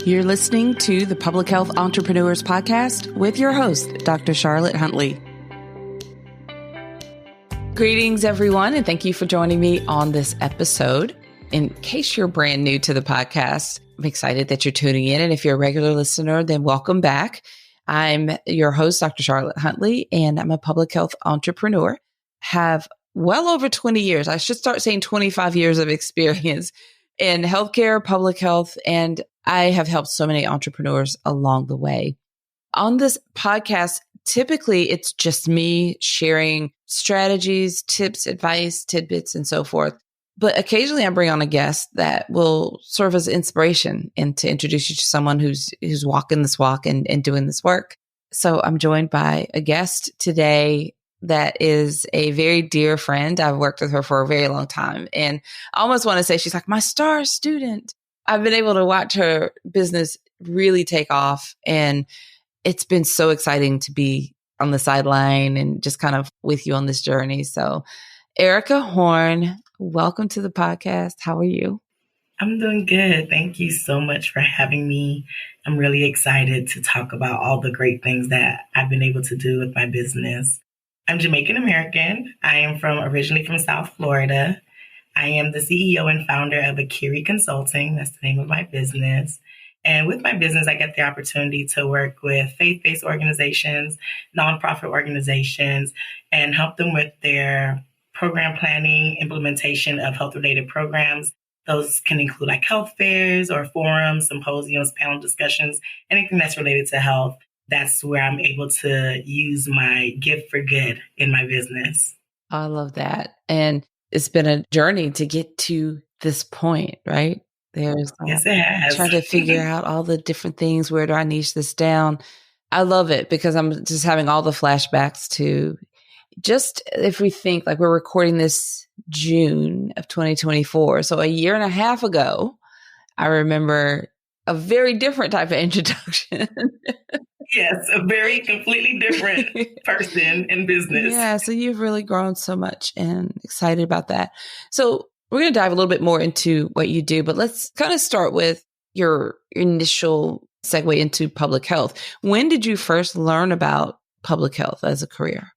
You're listening to the Public Health Entrepreneurs Podcast with your host, Dr. Charlotte Huntley. Greetings, everyone, and thank you for joining me on this episode. In case you're brand new to the podcast, I'm excited that you're tuning in. And if you're a regular listener, then welcome back. I'm your host, Dr. Charlotte Huntley, and I'm a public health entrepreneur. Have well over 20 years. I should start saying 25 years of experience in healthcare, public health, and I have helped so many entrepreneurs along the way. On this podcast, typically it's just me sharing strategies, tips, advice, tidbits, and so forth. But occasionally I bring on a guest that will serve as inspiration and to introduce you to someone who's walking this walk and doing this work. So I'm joined by a guest today that is a very dear friend. I've worked with her for a very long time. And I almost want to say she's like my star student. I've been able to watch her business really take off. And it's been so exciting to be on the sideline and just kind of with you on this journey. So Ericka Horne, welcome to the podcast. How are you? I'm doing good. Thank you so much for having me. I'm really excited to talk about all the great things that I've been able to do with my business. I'm Jamaican American. I am originally from South Florida. I am the CEO and founder of AKCIRE Consulting. That's the name of my business. And with my business, I get the opportunity to work with faith-based organizations, nonprofit organizations, and help them with their program planning, implementation of health-related programs. Those can include like health fairs or forums, symposiums, panel discussions, anything that's related to health. That's where I'm able to use my gift for good in my business. I love that. And it's been a journey to get to this point, right? Yes, it has. Trying to figure out all the different things. Where do I niche this down? I love it because I'm just having all the flashbacks to just if we think like we're recording this June of 2024. So a year and a half ago, I remember a very different type of introduction. Yes, a very completely different person in business. Yeah, so you've really grown so much and excited about that. So we're going to dive a little bit more into what you do, but let's kind of start with your initial segue into public health. When did you first learn about public health as a career?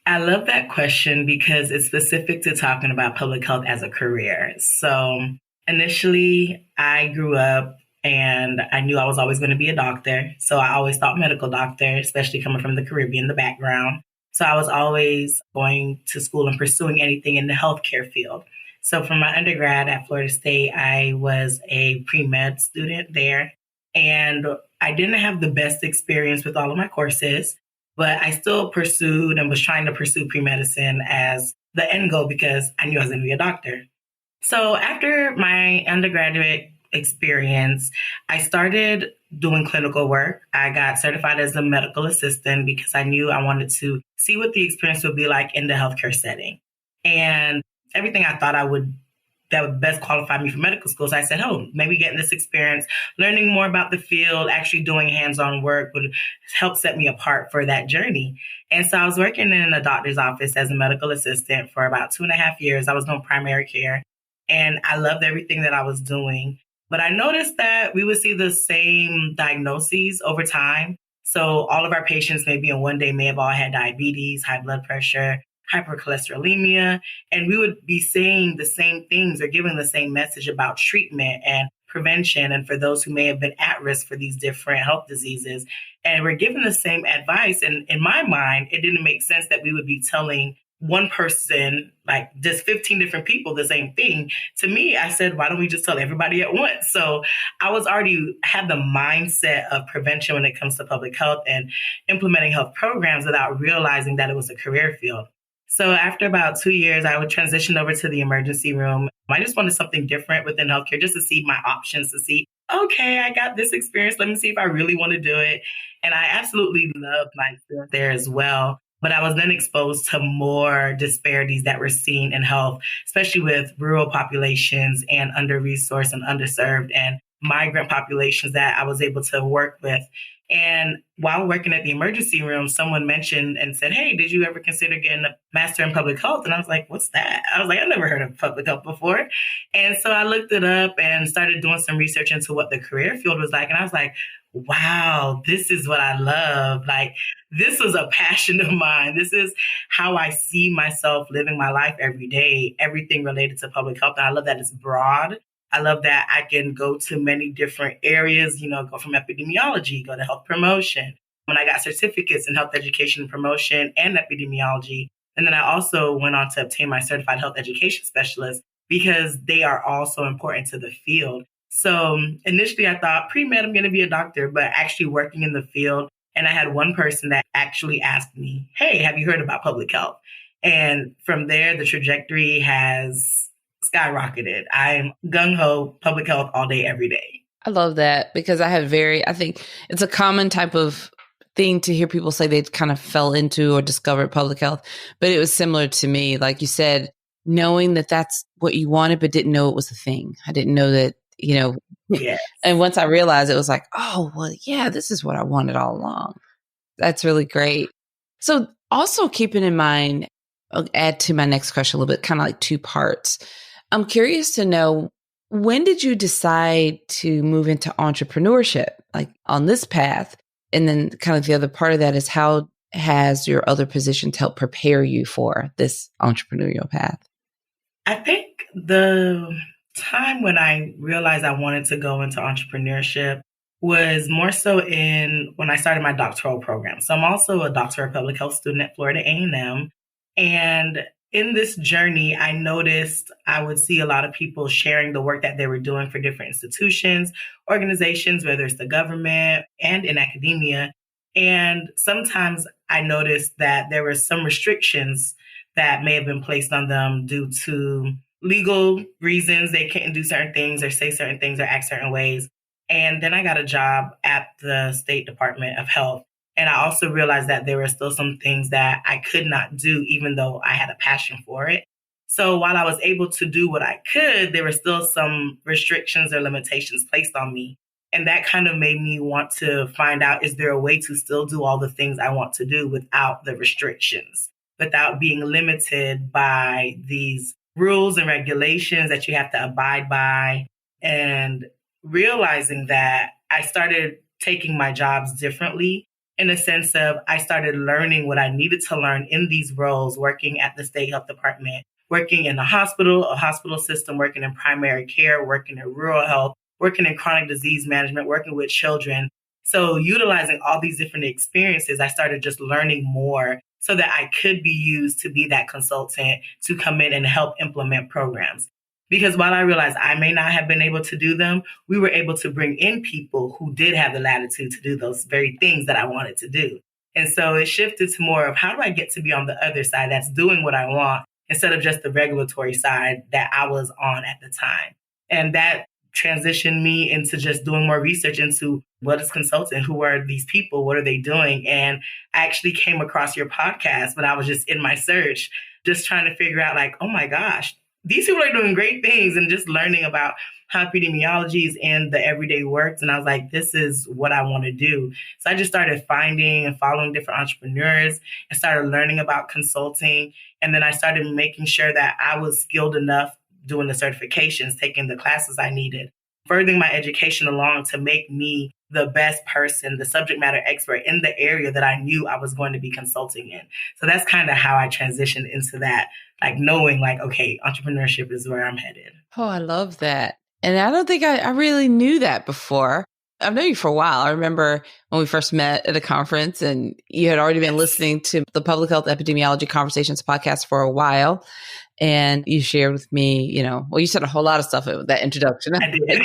I love that question because it's specific to talking about public health as a career. So initially, I grew up and I knew I was always going to be a doctor. So I always thought medical doctor, especially coming from the Caribbean, the background. So I was always going to school and pursuing anything in the healthcare field. So from my undergrad at Florida State, I was a pre-med student there. And I didn't have the best experience with all of my courses, but I still pursued and was trying to pursue pre-medicine as the end goal because I knew I was going to be a doctor. So after my undergraduate experience, I started doing clinical work. I got certified as a medical assistant because I knew I wanted to see what the experience would be like in the healthcare setting. And everything I thought that would best qualify me for medical school. So I said, maybe getting this experience, learning more about the field, actually doing hands-on work would help set me apart for that journey. And so I was working in a doctor's office as a medical assistant for about 2.5 years. I was doing primary care and I loved everything that I was doing. But I noticed that we would see the same diagnoses over time. So all of our patients maybe in one day may have all had diabetes, high blood pressure, hypercholesterolemia, and we would be saying the same things or giving the same message about treatment and prevention and for those who may have been at risk for these different health diseases. And we're given the same advice. And in my mind, it didn't make sense that we would be telling one person, like just 15 different people, the same thing. To me, I said, why don't we just tell everybody at once? So I was already had the mindset of prevention when it comes to public health and implementing health programs without realizing that it was a career field. So after about 2 years, I would transition over to the emergency room. I just wanted something different within healthcare, just to see my options, to see, okay, I got this experience. Let me see if I really want to do it. And I absolutely loved my experience there as well. But I was then exposed to more disparities that we're seeing in health, especially with rural populations and under-resourced and underserved. And migrant populations that I was able to work with. And while working at the emergency room, someone mentioned and said, "Hey, did you ever consider getting a master in public health?" And I was like, "What's that?" I was like, "I've never heard of public health before." And so I looked it up and started doing some research into what the career field was like. And I was like, wow, this is what I love. Like, this was a passion of mine. This is how I see myself living my life every day, everything related to public health. And I love that it's broad. I love that I can go to many different areas, go from epidemiology, go to health promotion. When I got certificates in health education and promotion and epidemiology. And then I also went on to obtain my certified health education specialist because they are all so important to the field. So initially I thought pre-med, I'm going to be a doctor, but actually working in the field. And I had one person that actually asked me, "Hey, have you heard about public health?" And from there, the trajectory has skyrocketed. I'm gung-ho public health all day, every day. I love that because I think it's a common type of thing to hear people say they kind of fell into or discovered public health, but it was similar to me. Like you said, knowing that that's what you wanted, but didn't know it was a thing. I didn't know that, Yes. And once I realized it was like, oh, well, yeah, this is what I wanted all along. That's really great. So also keeping in mind, I'll add to my next question a little bit, kind of like two parts. I'm curious to know, when did you decide to move into entrepreneurship, like on this path? And then kind of the other part of that is, how has your other positions helped prepare you for this entrepreneurial path? I think the time when I realized I wanted to go into entrepreneurship was more so when I started my doctoral program. So I'm also a doctor of public health student at Florida A&M. And in this journey, I noticed I would see a lot of people sharing the work that they were doing for different institutions, organizations, whether it's the government and in academia. And sometimes I noticed that there were some restrictions that may have been placed on them due to legal reasons. They couldn't do certain things or say certain things or act certain ways. And then I got a job at the State Department of Health. And I also realized that there were still some things that I could not do, even though I had a passion for it. So while I was able to do what I could, there were still some restrictions or limitations placed on me. And that kind of made me want to find out, is there a way to still do all the things I want to do without the restrictions, without being limited by these rules and regulations that you have to abide by? And realizing that, I started taking my jobs differently, in the sense of I started learning what I needed to learn in these roles, working at the state health department, working in a hospital system, working in primary care, working in rural health, working in chronic disease management, working with children. So utilizing all these different experiences, I started just learning more so that I could be used to be that consultant to come in and help implement programs. Because while I realized I may not have been able to do them, we were able to bring in people who did have the latitude to do those very things that I wanted to do. And so it shifted to more of, how do I get to be on the other side that's doing what I want, instead of just the regulatory side that I was on at the time. And that transitioned me into just doing more research into what is consulting, who are these people, what are they doing? And I actually came across your podcast when I was just in my search, just trying to figure out like, oh my gosh, these people are doing great things, and just learning about how epidemiology is in the everyday works. And I was like, this is what I want to do. So I just started finding and following different entrepreneurs and started learning about consulting. And then I started making sure that I was skilled enough doing the certifications, taking the classes I needed, furthering my education along to make me the best person, the subject matter expert in the area that I knew I was going to be consulting in. So that's kind of how I transitioned into that, like knowing like, okay, entrepreneurship is where I'm headed. Oh, I love that. And I don't think I really knew that before. I've known you for a while. I remember when we first met at a conference, and you had already been listening to the Public Health Epidemiology Conversations podcast for a while. And you shared with me, you said a whole lot of stuff with that introduction. I did.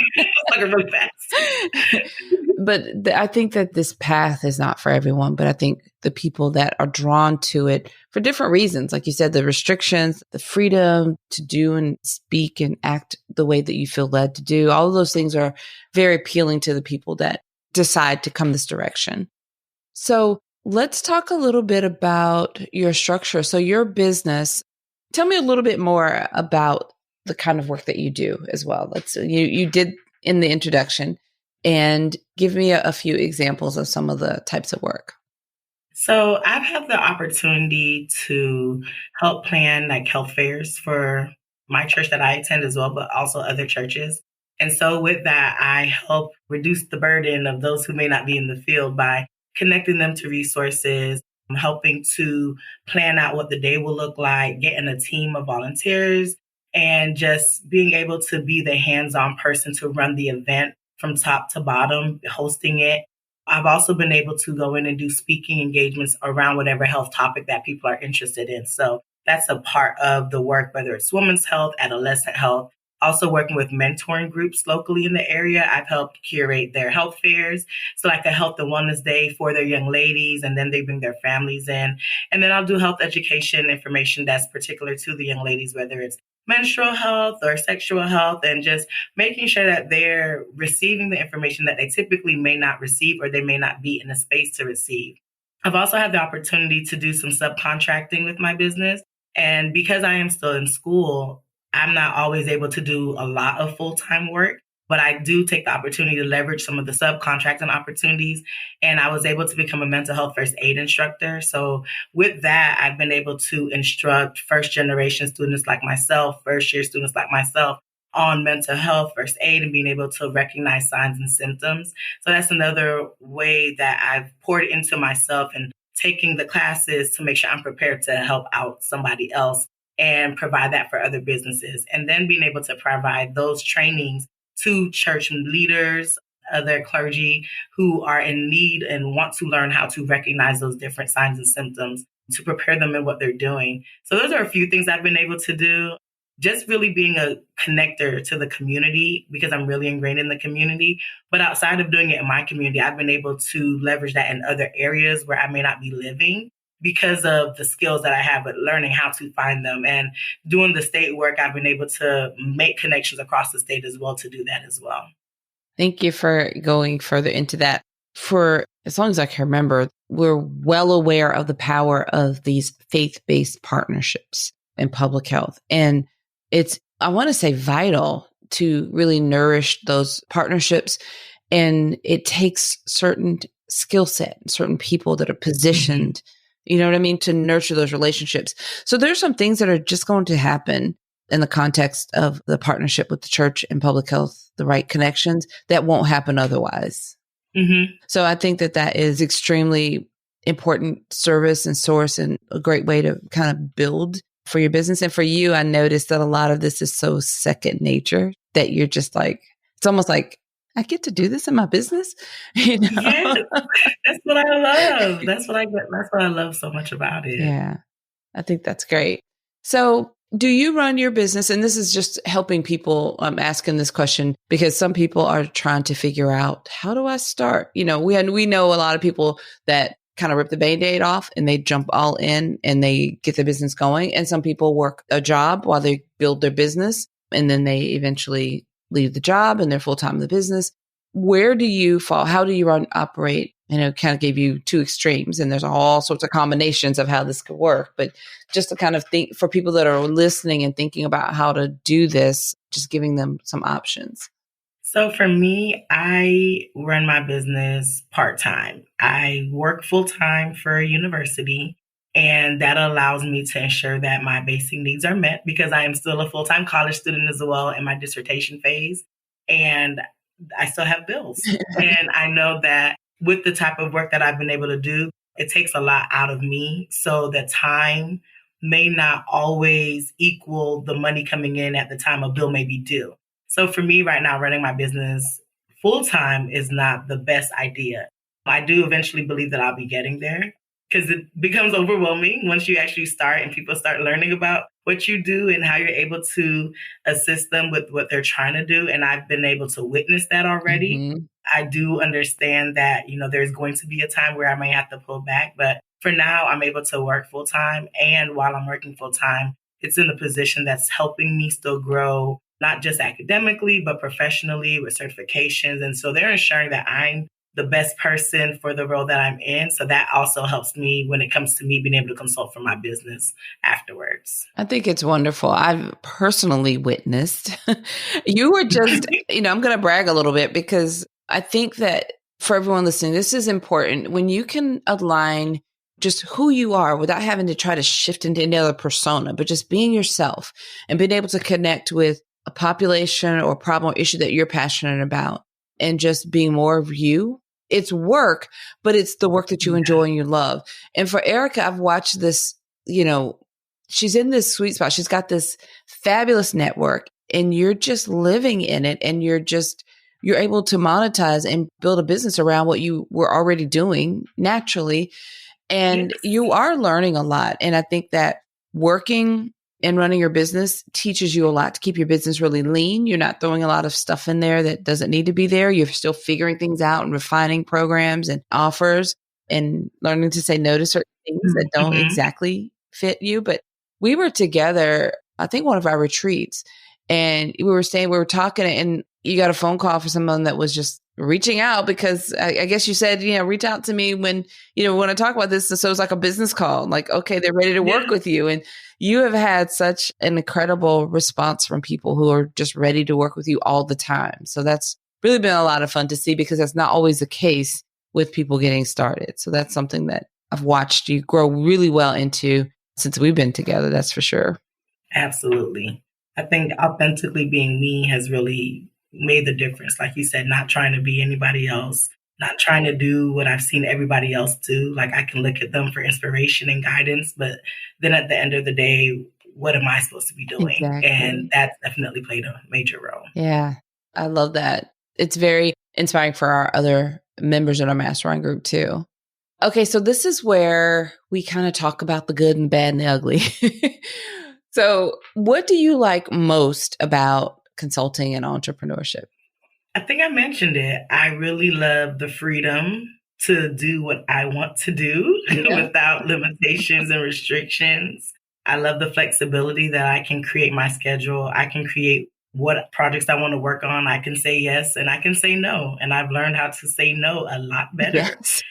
Like really fast. But I think that this path is not for everyone, but I think the people that are drawn to it for different reasons, like you said, the restrictions, the freedom to do and speak and act the way that you feel led to do, all of those things are very appealing to the people that decide to come this direction. So let's talk a little bit about your structure. So your business, tell me a little bit more about the kind of work that you do as well. You did in the introduction and give me a few examples of some of the types of work. So I've had the opportunity to help plan like health fairs for my church that I attend as well, but also other churches. And so with that, I help reduce the burden of those who may not be in the field by connecting them to resources, helping to plan out what the day will look like, getting a team of volunteers, and just being able to be the hands-on person to run the event from top to bottom, hosting it. I've also been able to go in and do speaking engagements around whatever health topic that people are interested in. So that's a part of the work, whether it's women's health, adolescent health, also working with mentoring groups locally in the area. I've helped curate their health fairs. So like a health and wellness day for their young ladies, and then they bring their families in. And then I'll do health education information that's particular to the young ladies, whether it's menstrual health or sexual health, and just making sure that they're receiving the information that they typically may not receive or they may not be in a space to receive. I've also had the opportunity to do some subcontracting with my business. And because I am still in school, I'm not always able to do a lot of full-time work, but I do take the opportunity to leverage some of the subcontracting opportunities. And I was able to become a mental health first aid instructor. So with that, I've been able to instruct first generation students like myself, first year students like myself on mental health first aid and being able to recognize signs and symptoms. So that's another way that I've poured into myself and taking the classes to make sure I'm prepared to help out somebody else and provide that for other businesses. And then being able to provide those trainings to church leaders, other clergy who are in need and want to learn how to recognize those different signs and symptoms to prepare them in what they're doing. So those are a few things I've been able to do. Just really being a connector to the community because I'm really ingrained in the community. But outside of doing it in my community, I've been able to leverage that in other areas where I may not be living because of the skills that I have, but learning how to find them. And doing the state work, I've been able to make connections across the state as well to do that as well. Thank you for going further into that. For as long as I can remember, we're well aware of the power of these faith-based partnerships in public health. And it's, I want to say, vital to really nourish those partnerships. And it takes certain skill set, certain people that are positioned, you know what I mean, to nurture those relationships. So there's some things that are just going to happen in the context of the partnership with the church and public health, the right connections that won't happen otherwise. Mm-hmm. So I think that that is extremely important service and source and a great way to kind of build for your business. And for you, I noticed that a lot of this is so second nature that you're just like, it's almost like, I get to do this in my business. You know? Yes, that's what I love. That's what I love so much about it. Yeah, I think that's great. So do you run your business? And this is just helping people. I'm asking this question because some people are trying to figure out, how do I start? You know, we know a lot of people that kind of rip the Band-Aid off and they jump all in and they get their business going. And some people work a job while they build their business and then they eventually leave the job and they're full-time in the business. Where do you fall? How do you operate? You know, kind of gave you two extremes and there's all sorts of combinations of how this could work. But just to kind of think for people that are listening and thinking about how to do this, just giving them some options. So for me, I run my business part-time. I work full-time for a university, and that allows me to ensure that my basic needs are met because I am still a full-time college student as well in my dissertation phase, and I still have bills. And I know that with the type of work that I've been able to do, it takes a lot out of me. So the time may not always equal the money coming in at the time a bill may be due. So for me right now, running my business full-time is not the best idea. I do eventually believe that I'll be getting there because it becomes overwhelming once you actually start and people start learning about what you do and how you're able to assist them with what they're trying to do. And I've been able to witness that already. Mm-hmm. I do understand that, you know, there's going to be a time where I may have to pull back. But for now, I'm able to work full-time. And while I'm working full-time, it's in a position that's helping me still grow, not just academically, but professionally with certifications. And so they're ensuring that I'm the best person for the role that I'm in. So that also helps me when it comes to me being able to consult for my business afterwards. I think it's wonderful. I've personally witnessed. You were just, I'm going to brag a little bit because I think that for everyone listening, this is important. When you can align just who you are without having to try to shift into any other persona, but just being yourself and being able to connect with a population or problem or issue that you're passionate about and just being more of you. It's work, but it's the work that you enjoy and you love. And for Ericka, I've watched this, she's in this sweet spot. She's got this fabulous network and you're just living in it and you're able to monetize and build a business around what you were already doing naturally. And you are learning a lot. And I think that working and running your business teaches you a lot to keep your business really lean. You're not throwing a lot of stuff in there that doesn't need to be there. You're still figuring things out and refining programs and offers and learning to say no to certain things that don't exactly fit you. But we were together, I think one of our retreats, and we were talking, and you got a phone call for someone that was just reaching out because I guess you said, reach out to me when, want to talk about this. So it was like a business call, like, okay, they're ready to work with you. And you have had such an incredible response from people who are just ready to work with you all the time. So that's really been a lot of fun to see because that's not always the case with people getting started. So that's something that I've watched you grow really well into since we've been together. That's for sure. Absolutely. I think authentically being me has really made the difference. Like you said, not trying to be anybody else, not trying to do what I've seen everybody else do. Like I can look at them for inspiration and guidance, but then at the end of the day, what am I supposed to be doing? Exactly. And that's definitely played a major role. Yeah, I love that. It's very inspiring for our other members in our mastermind group too. Okay, so this is where we kind of talk about the good and bad and the ugly. So what do you like most about consulting and entrepreneurship? I think I mentioned it. I really love the freedom to do what I want to do without limitations and restrictions. I love the flexibility that I can create my schedule. I can create what projects I want to work on. I can say yes and I can say no. And I've learned how to say no a lot better. Yes.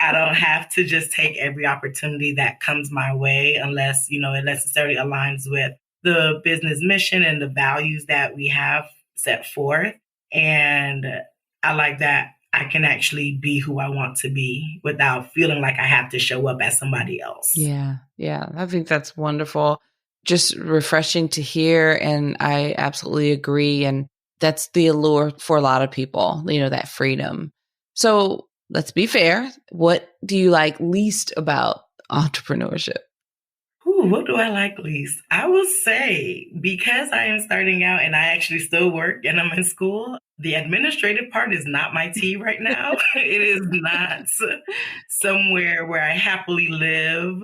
I don't have to just take every opportunity that comes my way unless, it necessarily aligns with the business mission and the values that we have set forth. And I like that I can actually be who I want to be without feeling like I have to show up as somebody else. Yeah. I think that's wonderful. Just refreshing to hear. And I absolutely agree. And that's the allure for a lot of people, that freedom. So let's be fair. What do you like least about entrepreneurship? What do I like least? I will say, because I am starting out and I actually still work and I'm in school, the administrative part is not my tea right now. It is not somewhere where I happily live.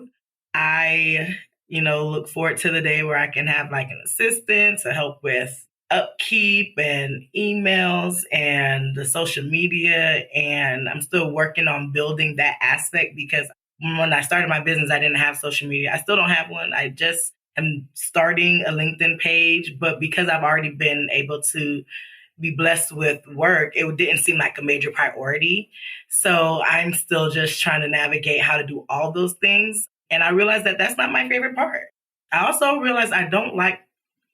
I, look forward to the day where I can have like an assistant to help with upkeep and emails and the social media. And I'm still working on building that aspect because when I started my business, I didn't have social media. I still don't have one. I just am starting a LinkedIn page, but because I've already been able to be blessed with work, it didn't seem like a major priority. So I'm still just trying to navigate how to do all those things. And I realized that that's not my favorite part. I also realized I don't like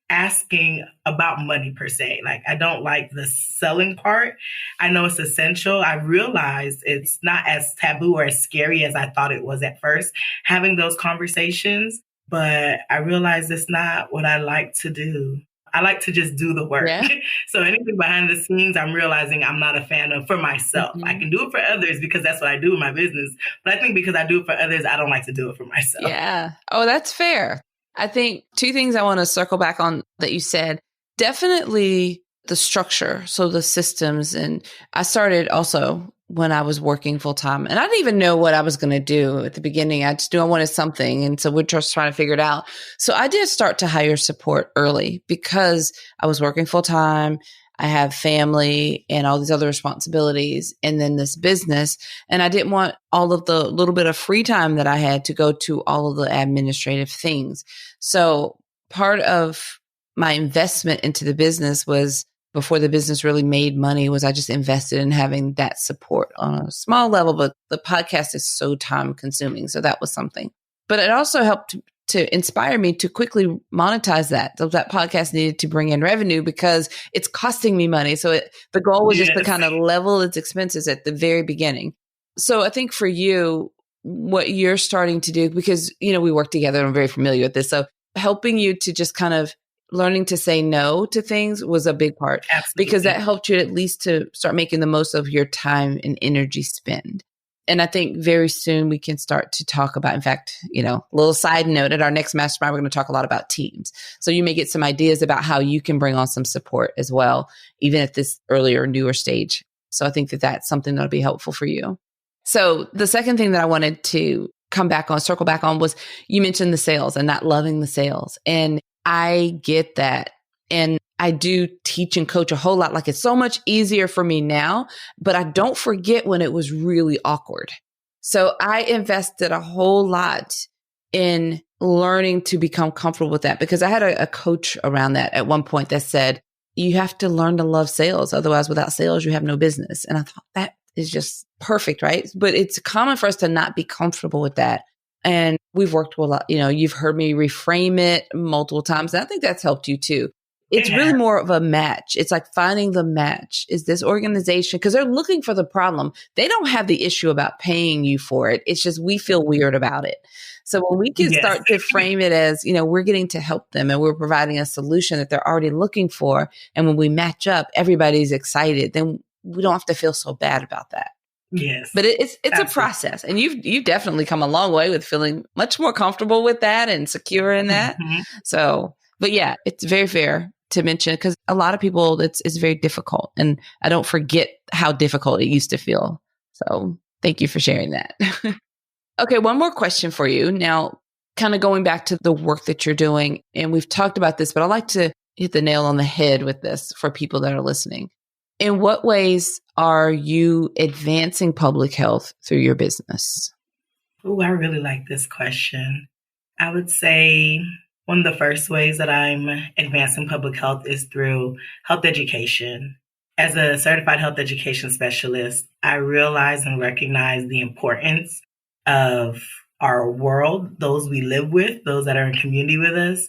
asking about money per se. Like I don't like the selling part. I know it's essential. I realized it's not as taboo or as scary as I thought it was at first, having those conversations, but I realized it's not what I like to do. I like to just do the work. Yeah. So anything behind the scenes, I'm realizing I'm not a fan of for myself. Mm-hmm. I can do it for others because that's what I do in my business. But I think because I do it for others, I don't like to do it for myself. Yeah. Oh, that's fair. I think two things I want to circle back on that you said. Definitely the structure. So the systems. And I started also when I was working full time and I didn't even know what I was going to do at the beginning. I just knew I wanted something. And so we're just trying to figure it out. So I did start to hire support early because I was working full time. I have family and all these other responsibilities and then this business. And I didn't want all of the little bit of free time that I had to go to all of the administrative things. So part of my investment into the business was before the business really made money was I just invested in having that support on a small level, but the podcast is so time consuming. So that was something. But it also helped to inspire me to quickly monetize that. So that podcast needed to bring in revenue because it's costing me money. So the goal was just to kind of level its expenses at the very beginning. So I think for you, what you're starting to do, because, we work together and I'm very familiar with this. So helping you to just kind of learning to say no to things was a big part. Absolutely. Because that helped you at least to start making the most of your time and energy spend. And I think very soon we can start to talk about, in fact, a little side note, at our next mastermind, we're going to talk a lot about teams. So you may get some ideas about how you can bring on some support as well, even at this earlier, newer stage. So I think that that's something that'll be helpful for you. So the second thing that I wanted to circle back on was you mentioned the sales and not loving the sales. And I get that. And I do teach and coach a whole lot. Like, it's so much easier for me now, but I don't forget when it was really awkward. So I invested a whole lot in learning to become comfortable with that, because I had a coach around that at one point that said, you have to learn to love sales. Otherwise, without sales, you have no business. And I thought that is just perfect, right? But it's common for us to not be comfortable with that. And we've worked with a lot, you've heard me reframe it multiple times. And I think that's helped you too. It's really more of a match. It's like finding the match. Is this organization, because they're looking for the problem. They don't have the issue about paying you for it. It's just we feel weird about it. So when we can start to frame it as, we're getting to help them and we're providing a solution that they're already looking for. And when we match up, everybody's excited. Then we don't have to feel so bad about that. Yes. But it's a process. And you've definitely come a long way with feeling much more comfortable with that and secure in that. Mm-hmm. So, but yeah, it's very fair to mention, because a lot of people, it's very difficult. And I don't forget how difficult it used to feel. So thank you for sharing that. Okay, one more question for you. Now, kind of going back to the work that you're doing, and we've talked about this, but I like to hit the nail on the head with this for people that are listening. In what ways are you advancing public health through your business? Oh, I really like this question. I would say one of the first ways that I'm advancing public health is through health education. As a certified health education specialist, I realize and recognize the importance of our world, those we live with, those that are in community with us,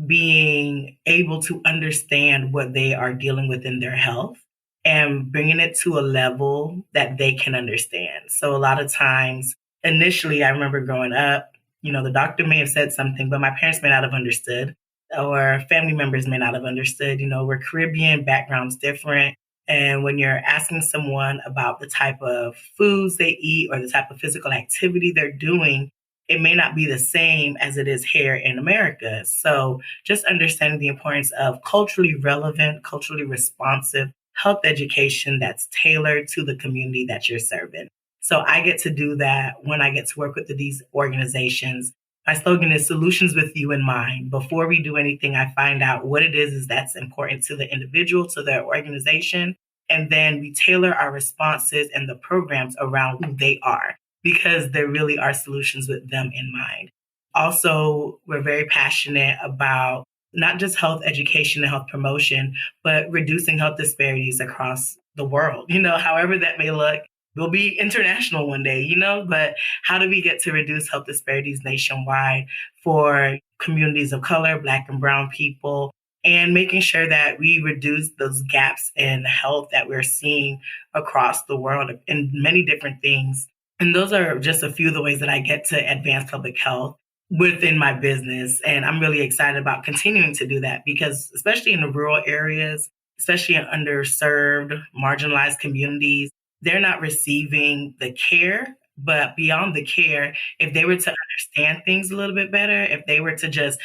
being able to understand what they are dealing with in their health and bringing it to a level that they can understand. So a lot of times, initially, I remember growing up, the doctor may have said something, but my parents may not have understood, or family members may not have understood. We're Caribbean, backgrounds different. And when you're asking someone about the type of foods they eat or the type of physical activity they're doing, it may not be the same as it is here in America. So just understanding the importance of culturally relevant, culturally responsive health education that's tailored to the community that you're serving. So I get to do that when I get to work with these organizations. My slogan is solutions with you in mind. Before we do anything, I find out what it is that's important to the individual, to their organization. And then we tailor our responses and the programs around who they are, because there really are solutions with them in mind. Also, we're very passionate about not just health education and health promotion, but reducing health disparities across the world. However that may look. We'll be international one day, but how do we get to reduce health disparities nationwide for communities of color, Black and brown people, and making sure that we reduce those gaps in health that we're seeing across the world in many different things. And those are just a few of the ways that I get to advance public health within my business. And I'm really excited about continuing to do that, because especially in the rural areas, especially in underserved, marginalized communities, they're not receiving the care. But beyond the care, if they were to understand things a little bit better, if they were to just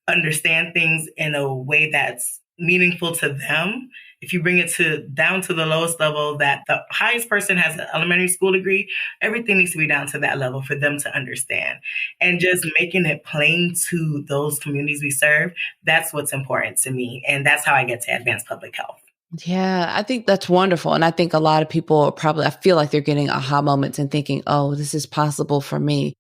understand things in a way that's meaningful to them, if you bring it down to the lowest level, that the highest person has an elementary school degree, everything needs to be down to that level for them to understand. And just making it plain to those communities we serve, that's what's important to me. And that's how I get to advance public health. Yeah, I think that's wonderful. And I think a lot of people I feel like they're getting aha moments and thinking, oh, this is possible for me.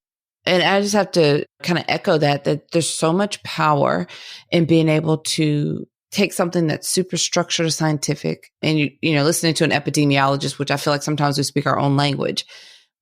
And I just have to kind of echo that there's so much power in being able to take something that's super structured or scientific and listening to an epidemiologist, which I feel like sometimes we speak our own language,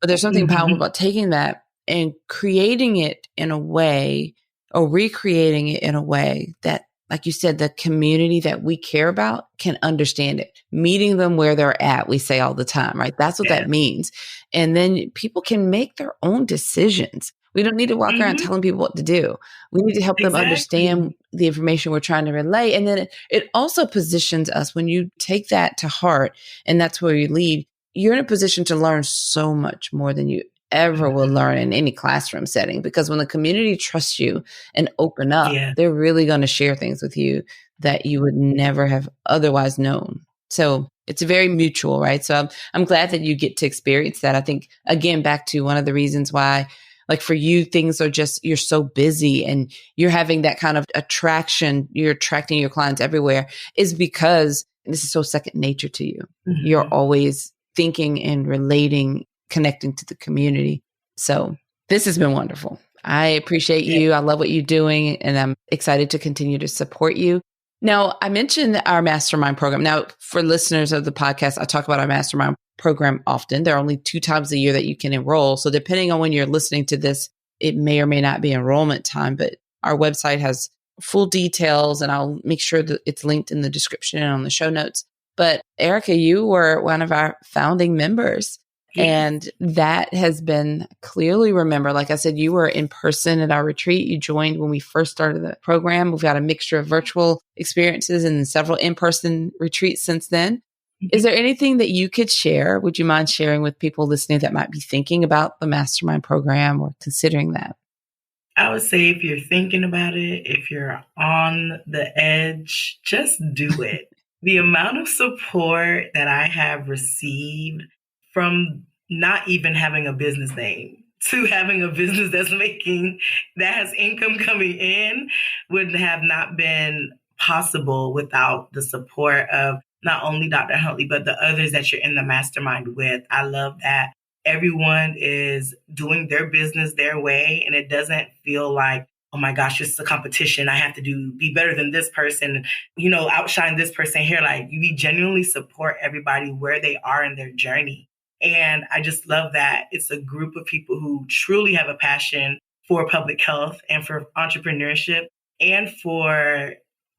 but there's something powerful about taking that and creating it in a way or recreating it in a way that, like you said, the community that we care about can understand it. Meeting them where they're at, we say all the time, right? That's what that means. And then people can make their own decisions. We don't need to walk around telling people what to do. We need to help them understand the information we're trying to relay. And then it also positions us when you take that to heart and that's where you lead, you're in a position to learn so much more than you ever will learn in any classroom setting. Because when the community trusts you and open up, they're really going to share things with you that you would never have otherwise known. So it's very mutual, right? So I'm glad that you get to experience that. I think, again, back to one of the reasons why, like for you, things are just, you're so busy and you're having that kind of attraction, you're attracting your clients everywhere, is because this is so second nature to you. You're always thinking and relating, connecting to the community. So this has been wonderful. I appreciate you. I love what you're doing and I'm excited to continue to support you. Now, I mentioned our mastermind program. Now, for listeners of the podcast, I talk about our mastermind program often. There are only 2 times a year that you can enroll. So depending on when you're listening to this, it may or may not be enrollment time, but our website has full details and I'll make sure that it's linked in the description and on the show notes. But Ericka, you were one of our founding members. And that has been clearly remembered. Like I said, you were in person at our retreat. You joined when we first started the program. We've got a mixture of virtual experiences and several in-person retreats since then. Is there anything that you could share? Would you mind sharing with people listening that might be thinking about the mastermind program or considering that? I would say if you're thinking about it, if you're on the edge, just do it. The amount of support that I have received from not even having a business name to having a business that has income coming in would have not been possible without the support of not only Dr. Huntley, but the others that you're in the mastermind with. I love that everyone is doing their business their way and it doesn't feel like, oh my gosh, this is a competition. I have to be better than this person, outshine this person here. Like we genuinely support everybody where they are in their journey. And I just love that it's a group of people who truly have a passion for public health and for entrepreneurship and for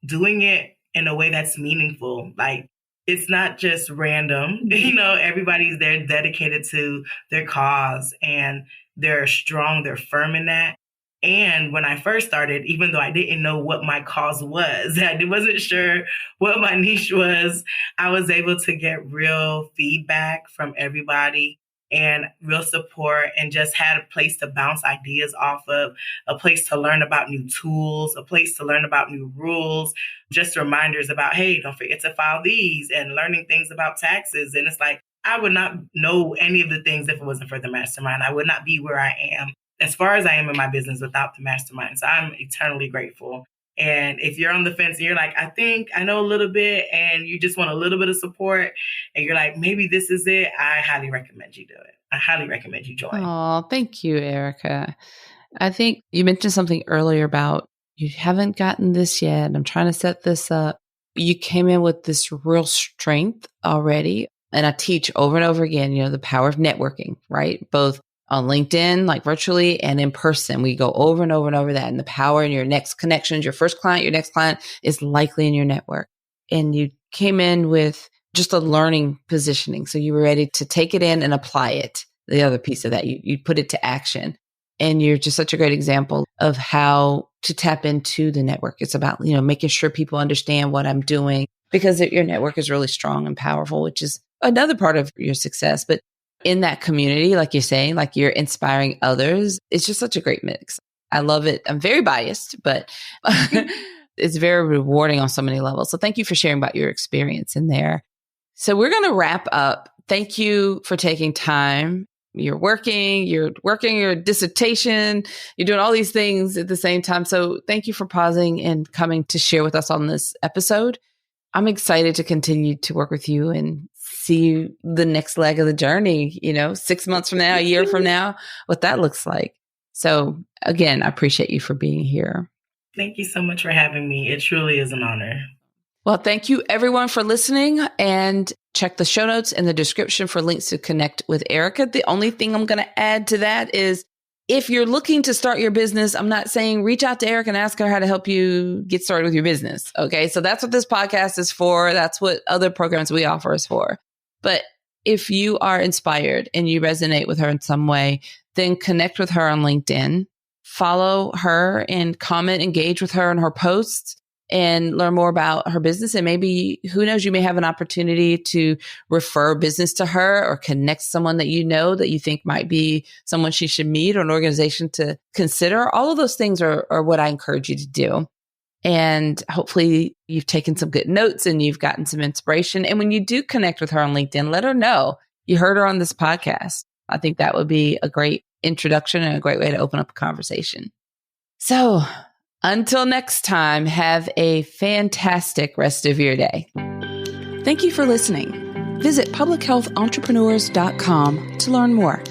doing it in a way that's meaningful. Like it's not just random, everybody's there dedicated to their cause and they're strong, they're firm in that. And when I first started, even though I didn't know what my cause was, I wasn't sure what my niche was, I was able to get real feedback from everybody and real support and just had a place to bounce ideas off of, a place to learn about new tools, a place to learn about new rules, just reminders about, hey, don't forget to file these and learning things about taxes. And it's like, I would not know any of the things if it wasn't for the mastermind. I would not be where I am as far as I am in my business without the mastermind. So I'm eternally grateful. And if you're on the fence and you're like, I think I know a little bit and you just want a little bit of support and you're like, maybe this is it, I highly recommend you do it. I highly recommend you join. Oh, thank you, Ericka. I think you mentioned something earlier about you haven't gotten this yet. I'm trying to set this up. You came in with this real strength already. And I teach over and over again, the power of networking, right? Both on LinkedIn, like virtually and in person. We go over and over and over that and the power in your next connections, your first client, your next client is likely in your network. And you came in with just a learning positioning. So you were ready to take it in and apply it. The other piece of that, you put it to action. And you're just such a great example of how to tap into the network. It's about, making sure people understand what I'm doing because your network is really strong and powerful, which is another part of your success. But in that community, like you're saying, like you're inspiring others, it's just such a great mix. I love it. I'm very biased, but it's very rewarding on so many levels. So thank you for sharing about your experience in there. So we're going to wrap up. Thank you for taking time. You're working your dissertation, you're doing all these things at the same time. So thank you for pausing and coming to share with us on this episode. I'm excited to continue to work with you and see the next leg of the journey, 6 months from now, a year from now, what that looks like. So again, I appreciate you for being here. Thank you so much for having me. It truly is an honor. Well, thank you everyone for listening, and check the show notes in the description for links to connect with Ericka. The only thing I'm going to add to that is if you're looking to start your business, I'm not saying reach out to Ericka and ask her how to help you get started with your business. Okay. So that's what this podcast is for. That's what other programs we offer is for. But if you are inspired and you resonate with her in some way, then connect with her on LinkedIn, follow her and comment, engage with her in her posts, and learn more about her business. And maybe, who knows, you may have an opportunity to refer business to her or connect someone that you know that you think might be someone she should meet or an organization to consider. All of those things are what I encourage you to do. And hopefully you've taken some good notes and you've gotten some inspiration. And when you do connect with her on LinkedIn, let her know you heard her on this podcast. I think that would be a great introduction and a great way to open up a conversation. So until next time, have a fantastic rest of your day. Thank you for listening. Visit publichealthentrepreneurs.com to learn more.